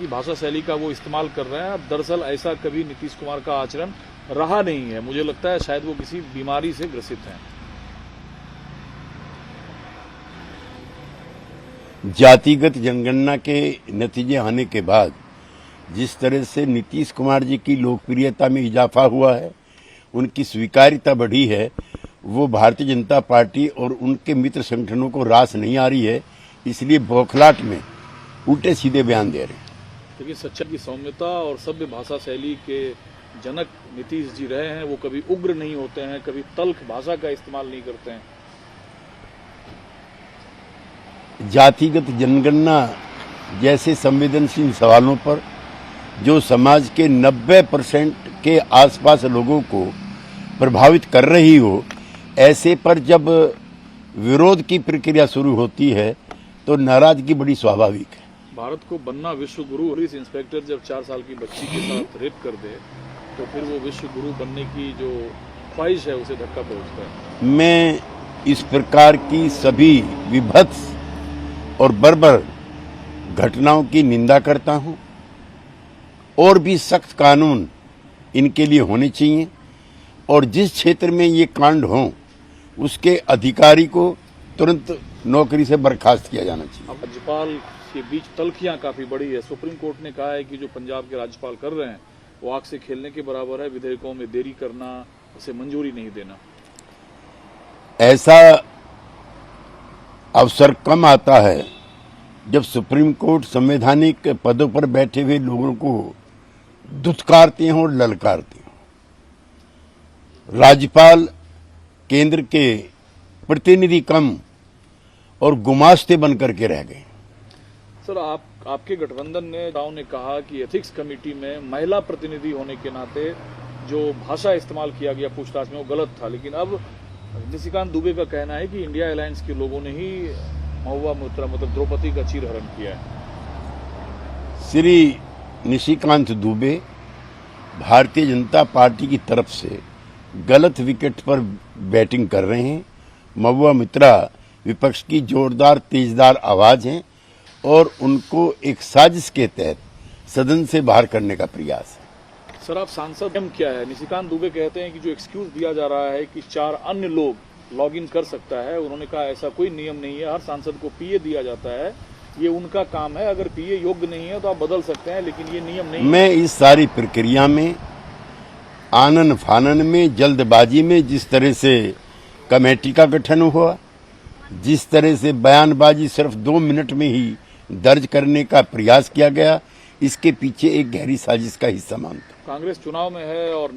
की भाषा शैली का वो इस्तेमाल कर रहे हैं। दरअसल ऐसा कभी नीतीश कुमार का आचरण रहा नहीं है। मुझे लगता है शायद वो किसी बीमारी से ग्रसित हैं। जातिगत जनगणना के नतीजे आने के बाद जिस तरह से नीतीश कुमार जी की लोकप्रियता में इजाफा हुआ है, उनकी स्वीकार्यता बढ़ी है, वो भारतीय जनता पार्टी और उनके मित्र संगठनों को रास नहीं आ रही है। इसलिए बौखलाहट में उल्टे सीधे बयान दे रहे हैं। लेकिन सच्चाई की सौम्यता और सभ्य भाषा शैली के जनक नीतीश जी रहे हैं। वो कभी उग्र नहीं होते हैं, कभी तल्ख भाषा का इस्तेमाल नहीं करते हैं। जातिगत जनगणना जैसे संवेदनशील सवालों पर जो समाज के 90% के आसपास लोगों को प्रभावित कर रही हो, ऐसे पर जब विरोध की प्रक्रिया शुरू होती है तो नाराजगी बड़ी स्वाभाविक है। भारत को बनना विश्व गुरु, पुलिस इंस्पेक्टर जब 4 साल की बच्ची के साथ रेप कर दे तो फिर वो विश्व गुरु बनने की जो ख्वाहिश है उसे धक्का पहुंचता है। मैं इस प्रकार की सभी विभत्स और बर्बर घटनाओं की निंदा करता हूं और भी सख्त कानून इनके लिए होने चाहिए और जिस क्षेत्र में ये कांड हों उसके अधिकारी को तुरंत नौकरी से बर्खास्त किया जाना चाहिए। अब राज्यपाल के बीच तल्खियां काफी बड़ी है। सुप्रीम कोर्ट ने कहा है कि जो पंजाब के राज्यपाल कर रहे हैं वो आग से खेलने के बराबर है। विधेयकों में देरी करना, उसे मंजूरी नहीं देना। ऐसा अवसर कम आता है जब सुप्रीम कोर्ट संवैधानिक पदों पर बैठे हुए लोगों को धुतकारते हैं और ललकारते हैं। राज्यपाल केंद्र के प्रतिनिधि कम और गुमास्ते बनकर के रह गए। सर, आपके गठबंधन ने कहा कि एथिक्स कमेटी में महिला प्रतिनिधि होने के नाते जो भाषा इस्तेमाल किया गया पूछताछ में वो गलत था। लेकिन अब निशिकांत दुबे का कहना है कि इंडिया अलायंस के लोगों ने ही महुआ मोइत्रा मतलब द्रौपदी का चीरहरण किया है। श्री निशिकांत दुबे भारतीय जनता पार्टी की तरफ से गलत विकेट पर बैटिंग कर रहे हैं। महुआ मोइत्रा विपक्ष की जोरदार तेजदार आवाज है और उनको एक साजिश के तहत सदन से बाहर करने का प्रयास है। सर, आप सांसद क्या है? निशिकांत दुबे कहते हैं कि जो एक्सक्यूज दिया जा रहा है कि 4 अन्य लोग लॉग इन कर सकता है, उन्होंने कहा ऐसा कोई नियम नहीं है। हर सांसद को पीए दिया जाता है, ये उनका काम है। अगर पीए योग्य नहीं है तो आप बदल सकते हैं, लेकिन ये नियम नहीं। मैं इस सारी प्रक्रिया में आनन फानन में जल्दबाजी में जिस तरह से कमेटी का गठन हुआ, जिस तरह से बयानबाजी सिर्फ 2 मिनट में ही दर्ज करने का प्रयास किया गया, इसके पीछे एक गहरी साजिश का हिस्सा मानता हूं। कांग्रेस चुनाव में है और